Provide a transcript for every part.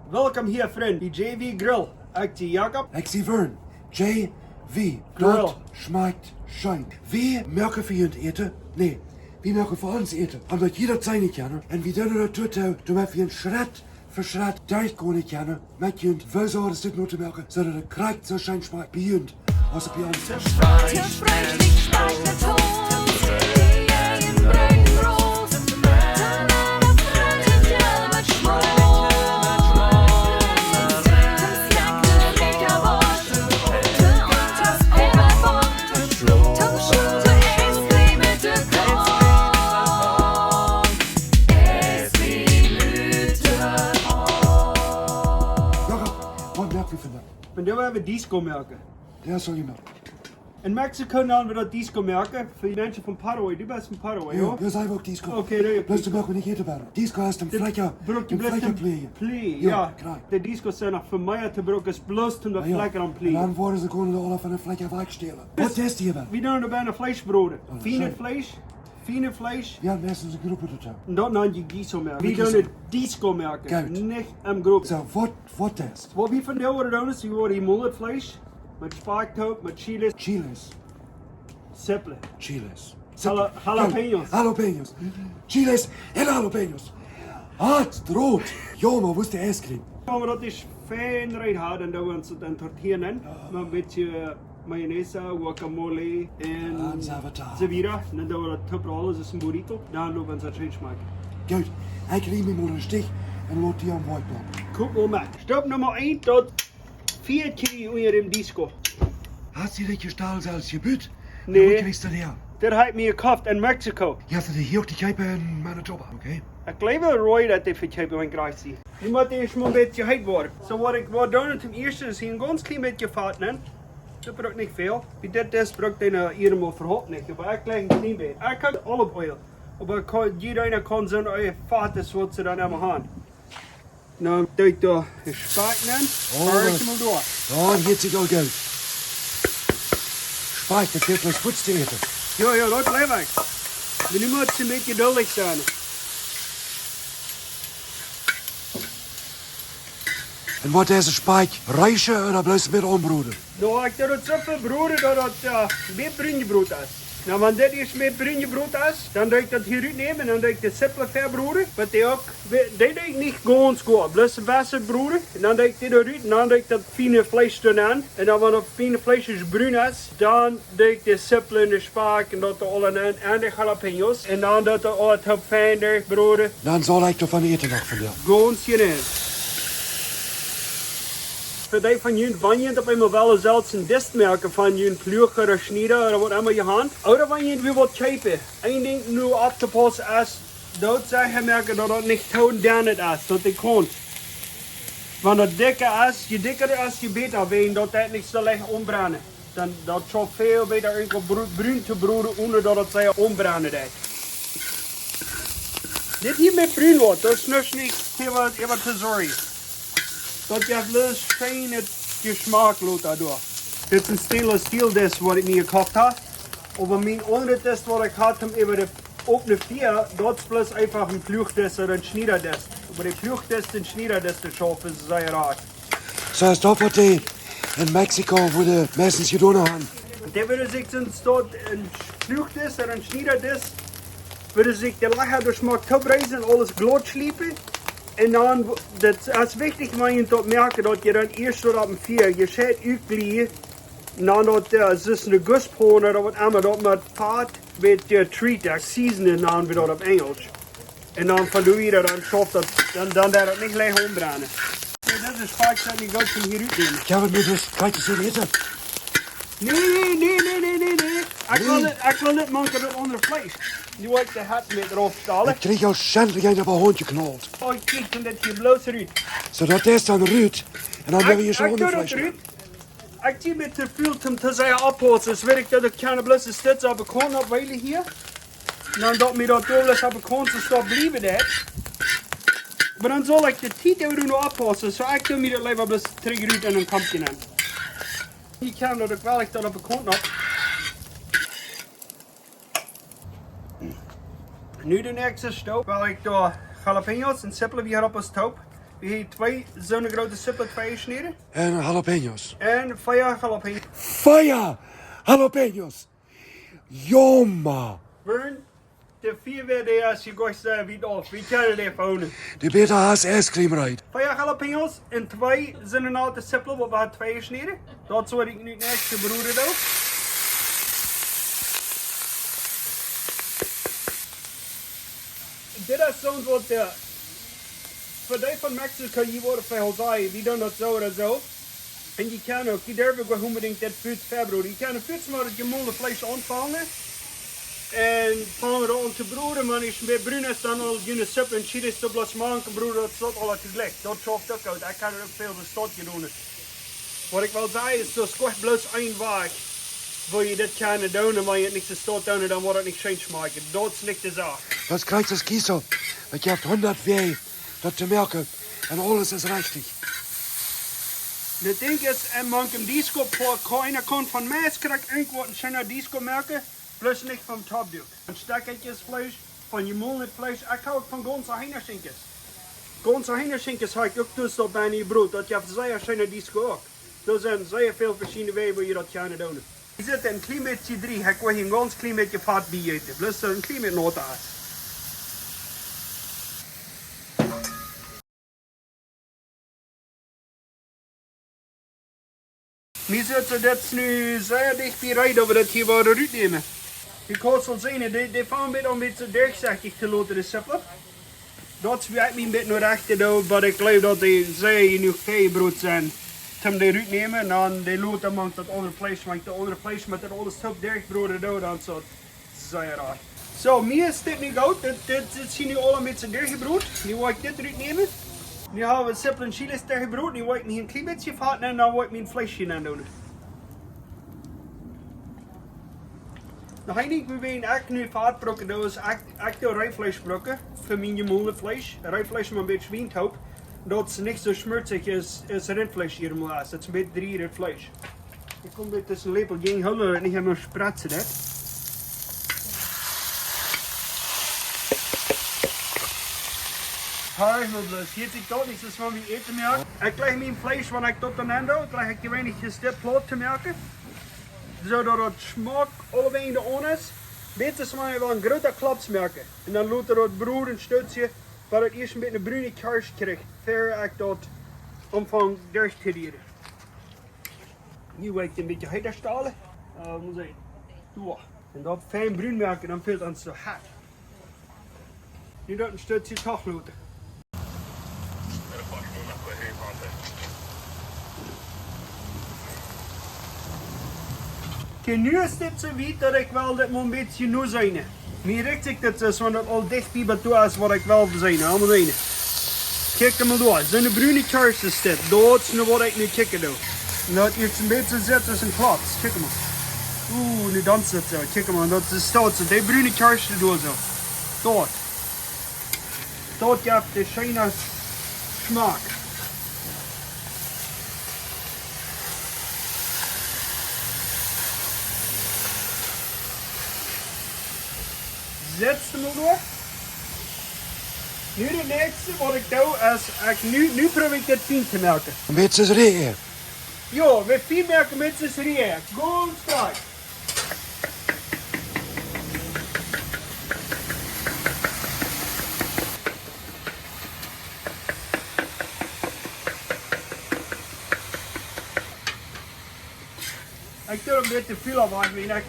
Welkom hier, vriend. Die JV Grill. Ik zie Jacob. Ik zie Vern. JV. Dat schmeckt schön. Wie merken voor jullie eten? Nee, wie merken voor ons eten? Omdat jeder zijn niet kennen. En wie dan dat doet, dan heb je een schritt voor schritt durchgaan niet kennen. Met jullie veel zorgen dit nog te merken, zodat het krijgt zo schön schmeckt bij jullie. Als het bij ons En dan hebben we disco merken. Ja, zal je maar. In Mexico namen we dat disco merken voor mensen van Paraguay. Du bist van Paraguay, hoor? Ja, zijn we ook disco. Oké, nee. Plus de merken we niet eten bij. Disco is een vlekker. Een vlekker plegen. Ja, de disco zijn nog voor mij te broken is bloos toen dat vlekker aan plegen. En dan worden ze gewoon alle van een vlekker wegstelen. Wat test je wel? We doen er bijna vleesbroden. Fine vlees. Ja, meestal een groep tot jou. En dat noem je disco merken. We doen het disco merken. Niet een groep. Zo, wat test? Wat we van de worden doen is, we worden mulletvlees. Met spaarktoop, met chiles. Chiles. Simple. Chiles. Jalapenos. Jalapenos. Chiles en jalapenos. Rood. Jongen, wo ist der Eiscreme? Maar dat is fijn eruit hard en dan doen we het dan torteren. Met een beetje mayonaise, guacamole en Zavira. En dan doen we dat tuppen alles als een burrito. Dan doen we het schön smaken. Goed, ik neem hem een stich en laat die aan whiteboard. Guck mal mal. Stap nummer 1 tot 4 keer onder dem disco. Hast du dich gestaltet als Gebüt? Nee. Wo kriegst du der? Dat heb ik me gekocht in Mexico. Ja, dat hier ook die kijken in Manitoba, oké? Ik geloof wel Roy dat ik het in krijg zie. Je moet eerst maar een beetje heet worden. Zo wat ik wil doen ten eerste is hier een ganz klein beetje vat nemen. Dat braucht niet veel. Wie dit is, braucht een helemaal verhot niet. Maar ik leg een klein beetje. Ik kan olive oil. Maar iedereen kan zo'n vat is wat ze dan hebben gaan. Nou, doe ik daar een spijk nemen. Hard hem door. Oh, en jetzt ist auch gut. Spijk, dat geeft ons goed te eten. Ja, dat blijf ik. Maar nu moet ze een beetje geduldig zijn. En wat is een spijk? Rijsje of blijft het met ombroeden? Nou, ik doe het zo veel broden dat het met bruinbrood is. Nou, wanneer dit is met bruinbrood is, dan doe ik dat hier uitnemen en dan doe ik de simpele verbroeden. Maar die ook, die doe ik niet gewoon goed. Blijf wassen broeden. En dan doe ik dit eruit en dan doe ik dat fijne vlees erin aan. En dan wanneer het fijne vlees is bruin is, dan doe ik de simpele in de spaak en dat alle en de jalapenos. En dan dat er al het fijner broden. Dan zal ik ervan eten nog van jou. Gewoon zien. Voor die van jullie, wanneer je op eenmaal wel zelfs een dist merken van jullie pluger of snijden of wat allemaal je hand. Oder wanneer je wilt kijken, één ding nu op te passen is, dat zij merken dat het niet te dun is, dat het komt. Wanneer het dikker is, je dikker is, je beter weet dat het niet zo licht ombranden. Dan dat zal veel beter enkel bruin te broeden, onder dat het zij ombranden deed. Dit hier met bruin wordt, dat is nog niet even te zorgen. Dat je bloos fijn het gesmaak loopt daardoor. Dit is een stainless steel disc wat ik me gekocht heb. Over mijn andere test wat ik had, hem even de opene 4, dat is plus einfach een vluchtdisc of een schniederdisc. Maar de vluchtdisc en schniederdisc te schaffen is zeer raar. Zo is dat wat die in Mexico voor de meestens gedaan hebben. Die willen zich sinds dat een vluchtdisc of een schniederdisc, willen zich de lacher door smaak toebreizen en alles glad sliepen. En dan, dat is wichtig om je te merken dat je dan eerst tot op een 4, je zet uitglieën. En dan dat is een gusponer of wat anders, dat met vaat met je treat, seasonen dan weer op Engels. En dan van doe je dat dan schoft dat, dan dat het niet leeg ombranden. Ja, dat is vaak dat je goed van hier uitnemen. Ik heb het nu dus, kijk eens in eten. Nee. Ik wil niet maken dat onder vlees. Nu wil ik de hat met erop stalen. Ik kreeg jou schijnlijk een op een hondje knald. Oh, kijk, dan dat je bloos eruit. Zodat is dan ruut. En dan hebben we je zo'n ondervlees. Ik zie met te veel te zeggen ophouden. Dus weet ik dat ik geen blosse stits op de kon opwijlen hier. En dan dat me dat doorles op de kon te stop blijven daar. Maar dan zal ik de tijd even doen oppassen. Zo ik doe me dat leven bloos terug uit en een kampje aan. Hier kan dat ik wel echt dat op de kon op. Nu de nächste stap, waar ik door jalapenos en simpele weer op de stap. We hebben 2 zo'n grote sippelen, 2 sneden. En jalapenos. En 5 jalapenos. Fire! Jalapenos! Jomma! Vern, de 4 werden als je gooit wie af. Wie kan het even houden? Die beter haast ijscream rijdt. 5 jalapenos en 2 zijn een oude sippelen, wat we hadden 2 sneden. Dat zou ik nu niks gebroeden doen. Dit is zo'n wat de... Voor die van Mexico, je wordt veel zei, die doen dat zo en zo. En je kan ook, je durft ook unbedingt dat voet verbroeden. Je kan een voet maar dat je molle vlees ontvangen. En vangen er aan te broeden, maar als je met bruin is dan al je sip en chili is te blas maken broeden, dat staat al tegelijk. Dat schaft ook uit, ik kan er ook veel de stadje doen. Wat ik wil zeggen is, dat is gewoon bloos één weg. Waar je dit kan doen, maar je het niet staat doen, dan wordt het niet schijn smaken. Dat is niet de zaak. Was krijgt das Kieso? Want je hebt 100 weh, dat te merken. En alles is richtig. Het ding is, en man kan disco voor keiner kan van mij krijgt irgendwo een schöner disco merken, plus niet van topduik. Een stekkertjesvlees, van je molnetvlees, ik hou van ganse heinerschinkers. Ganse heinerschinkers heb ik ook tussen bij je brood, dat je hebt zeer schöner disco ook. Er zijn zeer veel verschillende wegen waar je dat kan doen. Je zit een klein beetje 3, ik wil een ganz klein beetje vat bij eten, plus een klein beetje noten uit. We zitten dit nu zeer dicht bij rijden dat we dat hier willen uitnemen. Je kan het zien, die van een beetje durchzichtig te laten de sippelen. Dat is mij een beetje naar rechter doen, maar ik geloof dat die zeer nu veebrood zijn. Om die uitnemen en dan die laten man dat andere vlees maakt, de andere vlees met dat alles top durchbroden doen, dan zo zeer raar. Zo, meer is dit nu goed, dit zien nu al een beetje durchgebroed. Nu wil ik dit uitnemen. Nu hebben we sippel en chilis durchgebroed, nu wil ik niet een klein beetje vat en dan wil ik mijn vleesje aan doen. Nou, ik denk we echt nu vatbrokken, dus ik doe rijvleesbrokken voor mijn molenvlees. Rijvlees met een beetje windhoop. Dat is niet zo schmutzig als rindvlees hier maar is. Het is een beetje 3 rindvlees. Ik kom dit tussen een lepel geen hullen en niet helemaal spratsen dat. Hargelblus, hier zie ik dat niet, dat is van wie eten merken. Ik leg mijn vlees wanneer ik tot de end doe, leg ik een weinig gestipt plat te merken. Zodat het smaak allebei in de on is. Beter smaak je wel een grote klaps merken. En dan laat er het brood een stukje, waar het eerst een beetje een bruine kars krijgt. Ver ik dat omvang durch te dieren. Nu wil ik het een beetje harder stalen. Moet zijn. En dat fijn bruin merken, dan veel het zo hard. Nu dat een stukje toch laten. Oké, nu is dit zo wit dat ik wel dit een beetje nu zijn. Nu richt ik dit dus, want het al dicht bij toe is wat ik wel zijn. Allemaal zijn. Kijk er maar door. Zo'n bruine kars is dit. Dat is nu wat ik nu kijken doe. En dat iets een beetje zit als een klats. Kijk maar. Oeh, nu danst het zo. Kijk maar, dat is zo. Die bruine kars door zo. Dat. Dat geeft de schöne smaak. Zet ze maar door. Nu de nächste wat ik doe is, nu probeer ik dit fijn te maken. Met z'n reden. Ja, we fijn maken met z'n reden. Gewoon strak. Ik doe een beetje veel op, ik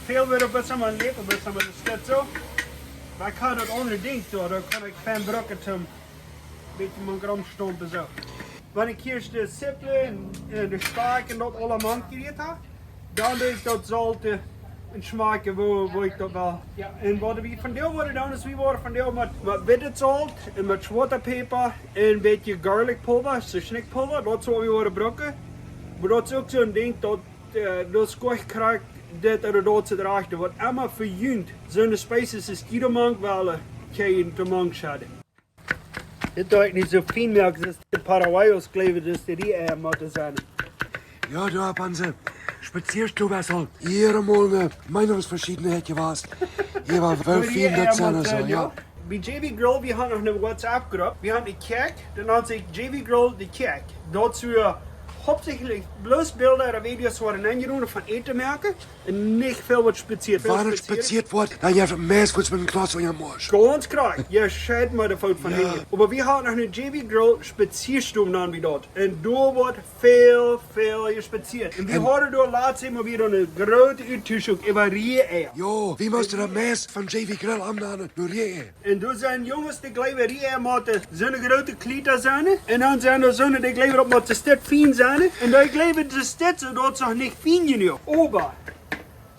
veel weer op met een lepel, met een stuk zo. Maar ik ga dat andere ding zo, dan kan ik fijn brokken een beetje mijn gram stompen zo. Wanneer ik hier de sippelen en de spaak en dat allemaal gereed heb, dan doe ik dat zout en smaken waar ik dat wel. Ja, en wat we van deel worden dan is we worden van deel met witte zout en met zwarte peper en een beetje garlic pulver, zo snikpulver, dat is wat we worden brokken. Maar dat is ook zo'n ding dat squash krijgt dit en dat ze erachter. Wat allemaal verjunt. Zo'n spices is die man wel geen te man schaden. Dit doe ik niet zo fijn merken, dat de Paraguayos kleven, dus die eieren moeten zijn. Ja, du Panse. Spazierstube soll ihre Molne Meinungsverschiedenheit gewesen. Hier war voll viel das sein so, ja. bij JV Grill, we hadden nog een WhatsApp groep. We hadden een kerk, dan had ik JV Grill de kerk. Dat we hauptsächlich bloß Bilder oder Videos worden angenomen van eten maken en niet veel wat spaziert. Wanneer het spaziert wordt, dan je een mes met een klas van je mors. Ganz klar, je scheidt maar de fout van Ja. hingen. Maar we hadden nog een JV Grill spazierstoom dan wie dat. En daar wordt veel gespazierd. En we hadden daar laatst immer weer een grote uittuschung over Rie-eier. Jo, wie moest er mes van JV Grill aannemen door je? En daar zijn jongens die gelijk Rie-eier maken zo'n grote klieter zijn. En dan zijn er zo'n die gelijk op met de stad fijn zijn. En die gelijk de stad zodat ze nog niet fijn genoeg. Aber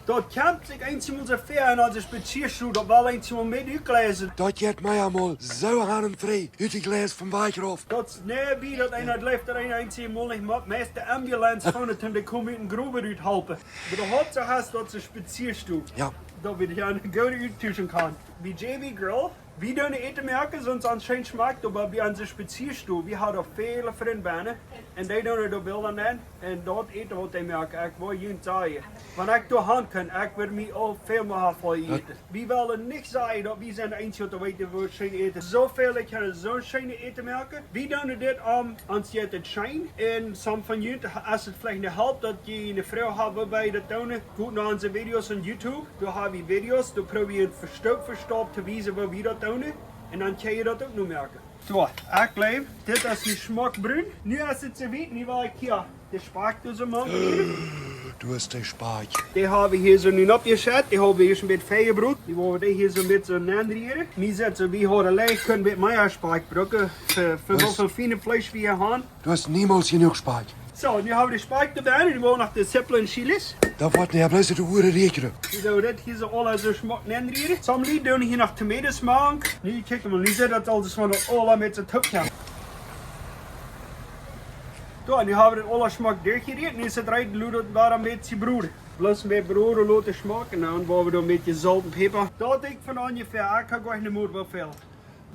dat kamp zich eenmaal zo ver en als een spazierstoel dat wel eenmaal met uitgelezen. Dat jet mij allemaal zo hanenvrij uit die glas van Weicherhof. Dat is nee, wie dat een leeft er een eenmaal niet met. Meest de ambulance van het en die komen uit een groeven uithelpen. Maar de Hauptsache is dat ze spazierstoel. Ja. Dat we ja een goede uittussen kan. Bij JV Grill, we doen eten merken, sonst anscheinend schmeckt, aber bij onze spazierstoel, we hadden vele vrienden en die doen er beelden aan en dat eten wat die merken, ik wil je zeggen. Wanneer ik door hand kan, ik wil me al veel meer van eten. We willen niet zeggen dat we zijn de enige die weten hoe het schijn eten. Zoveel ik kan zo'n schijn eten merken. We doen dit om ons je te schijn en soms van jullie, als het vielleicht niet helpt dat je een vrouw hebt waarbij je dat doen, goed naar onze video's op YouTube, daar hebben we video's, daar proberen we stap voor stap te wijzen waar we dat doen. En dan kan je dat ook nog merken. Zo, ik blijf. Dit is de smakbruin. Nu als het zo weet, nu wil ik hier de spaak tussen maken. Du hast de spaak. Die hebben we hier zo nu opgezet. Die hebben we hier zo'n beetje vijgenbrood. Die willen we hier zo'n beetje aandraaien. Nu zetten we hier leeg kunnen met mijn spaak brokken. Voor hoeveel fijne vlees we hier hebben. Du hast niemals genoeg spaak. Zo, nu hebben we de spaak erbij. En nu willen we nog de sippelen en chilis. Dat wordt niet bloos de oren rekenen. Zo, dit hier zo alle zo smaak aandraaien. Soms doen hier nog tomatoes maken. Nu kijk maar, nu zit dat alles van alle met z'n topkant. Zo, nu hebben we het alle smaak doorgereden. Nu is het eruit, laat het maar een beetje broeden. Bloos met brood laten smaken. En dan hebben we er een beetje zout en peper. Dat ik van ongeveer, ik ga niet meer wel veel.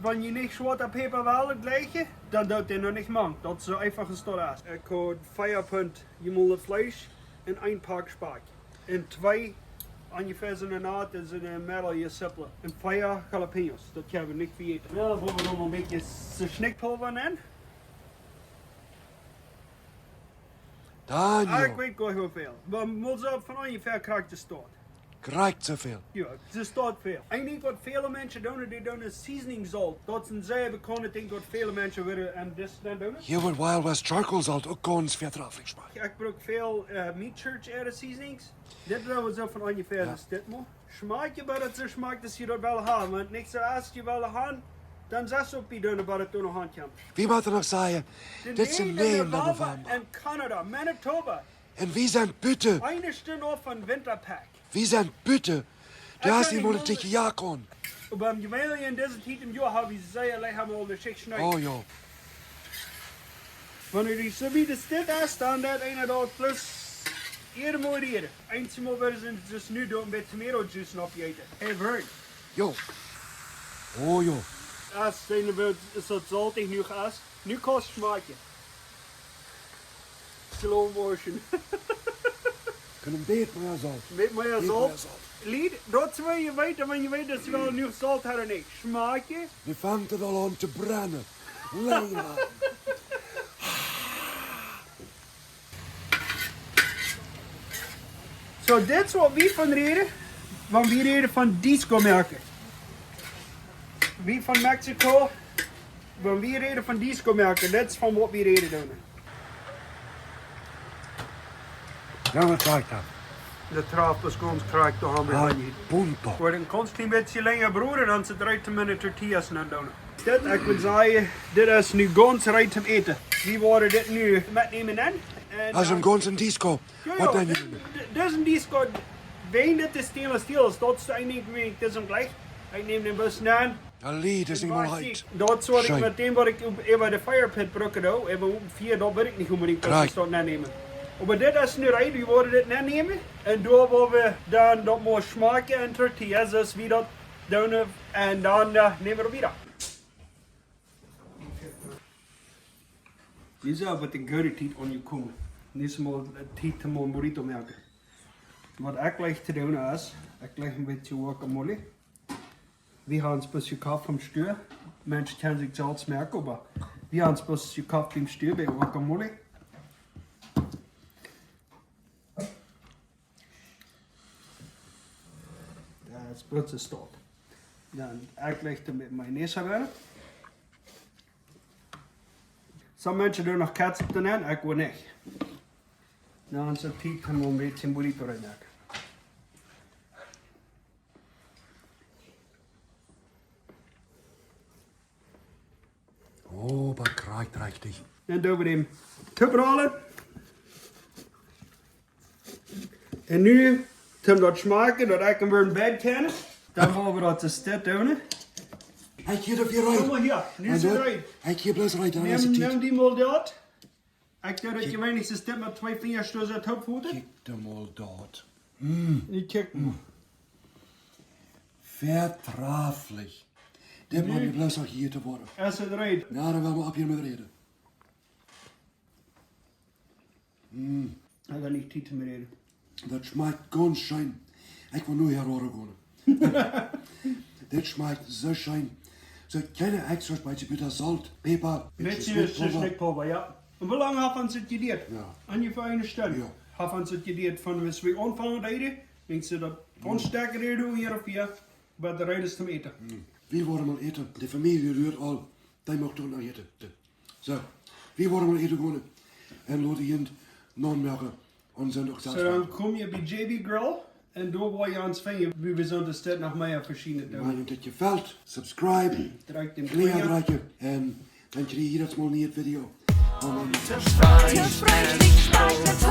Wenn je niet zwarte peper wil, het gleiche, dan doet hij nog niet man. Dat is zo einfach gestart is. Ik had 4 punt gemolken vlees en 1 pak spaak. En 2 ongeveer zo'n naad en zo'n medaille sippelen. En 4 jalapenos. Dat gaan we niet vergeten. Nou, dan gaan we nog een beetje snikpulver in. Daniel, Ik weet niet hoeveel. Maar moet zo van ongeveer krijgt de start. krijgt zoveel. Ja, ze staat veel. Eigenlijk wat vele mensen doen, die doen is seasoning salt. Dat is een zeer bekende ding wat vele mensen willen en dit dan doen. Hier wordt Wild West charcoal salt ook ganz vertrafelijk smaak. Ik gebruik veel meat church seasonings. Dit doen we zo van ongeveer als dit maar. Smaak je, maar het zo smaakt dat je dat wel hebt. Want niks zo als je wel hebt, dan zou je ook niet doen, maar het door nog hand komt. Wie moet er nog zeggen? Dit is een neem dan de warm. En Canada, Manitoba. En wie zijn putten? Eine Stunde af van winterpack. Wie zijn putten? Du Ik hast kan die niet mal tegen jaar kon. Maar in deze tijd im Jahr habe ich sehr leicht al de schick schneiden. Oh joh. Wanneer die zo wie de stit is, dan dat ene dag plus eerder mooi eerder. Eindelijk willen ze dus nu doen met tomato juice nog eten. Hey Vern, Jo. Oh joh. als zijn we zo saltig nu is, nu kost smaakje. Slow motion. Kunnen beet maar zout. Met meer zout. Lied, dat wil je weten, want je weet dat ze wel nu zout hebben niet. Smaakje. Nu vangt het al aan te brennen. Leila. Zo, dit is wat we van reden. Want we reden van disco merken. Wie van Mexico. Want we reden van disco merken. Dit is van wat we reden doen. Ja, wat lijkt dat? De trap is gewoon krijgt de hand Ah, aan je. punto. Wordt een constant beetje langer broeden dan ze 30 minuten tortillas naar doen. Dit, ik wil zeggen, dit is nu ganz rijp om eten. We worden dit nu metnemen in. Als een ganzen disco. Wat dan je? Dit is een disco. Ween dit is stainless steel is. Dat is eigenlijk dit is hem gelijk. Ik neem den bus aan. Allee, dat is niet meer heet. Dat is wat ik Schijn. meteen wat ik over de firepit brokken doe. Even 4, dat weet ik niet unbedingt dat Kijk. ik dat nemen. Maar dit is nu rijp, we worden dit nemen. En door waar we dan dat more smaken en tortillas, dus we dat doen. En dan nemen we weer. Nu zou wat een goede tijd aan je komen. Nu is maar tijd om een burrito te maken. Wat ik leg te doen is, ik leg een beetje guacamole. Wir haben es bloß gekauft vom Stür. Manche können sich Salz merken, aber wir haben es bloß gekauft im Stür bei Guacamole. Das Brot ist dort. Dann gleich mit Mayonnaise rein. Some mensen doen nog ketchup erin, ik wil niet. Dan is het tijd om een beetje burrito erin te maken. Oh, maar krijgt richtig. Dan doen we hem tubrollen. En nu, om dat smaken, dat ik hem weer in bed kan, dan gaan we dat de stad doen. Hij geeft er weer Kom maar hier, nu is het eruit. Hij geeft bloos eruit, dan is het Neem tijd. die mal dat. Ik dacht dat je wenigstens stad met 2 vingers door zijn top voeten. Kijk de mal dort. Niet kijken. Vertraflich. Dit mag je bloos nog hier te worden. Is het eruit? Nou, dan gaan we op hier met reden. Ik ga niet tijd meer reden. Dat schmeckt ganz schön. Ich will nur herhoren gehen. Das schmeckt so schön. So keine extra Speise, bitte Salz, Pfeffer, Beetje Snickpulver, ja. En hoe lang hebben ze het gedeerd? Ja. Ungefähr eine Stunde. Ja. Haben sie het gedeerd van als we anfangen reden, denk ze dat ons sterker reden hier of hier, maar de reden is te eten. Wir wollen mal eten. Die Familie rührt all. Die macht doch noch eten. So, wir wollen mal eten gehen. En laten je non maken. Und sind auch So, dann kom je bij JB Grill en door waar je ons vinden, wie we zo'n stad nog meer verschillende doen. Wenn euch das gefällt, subscribe, Druk den Klinger Klinger. drücken. En dan krijg je jedes Mal nie het video. Amen. Te spreken, spijt met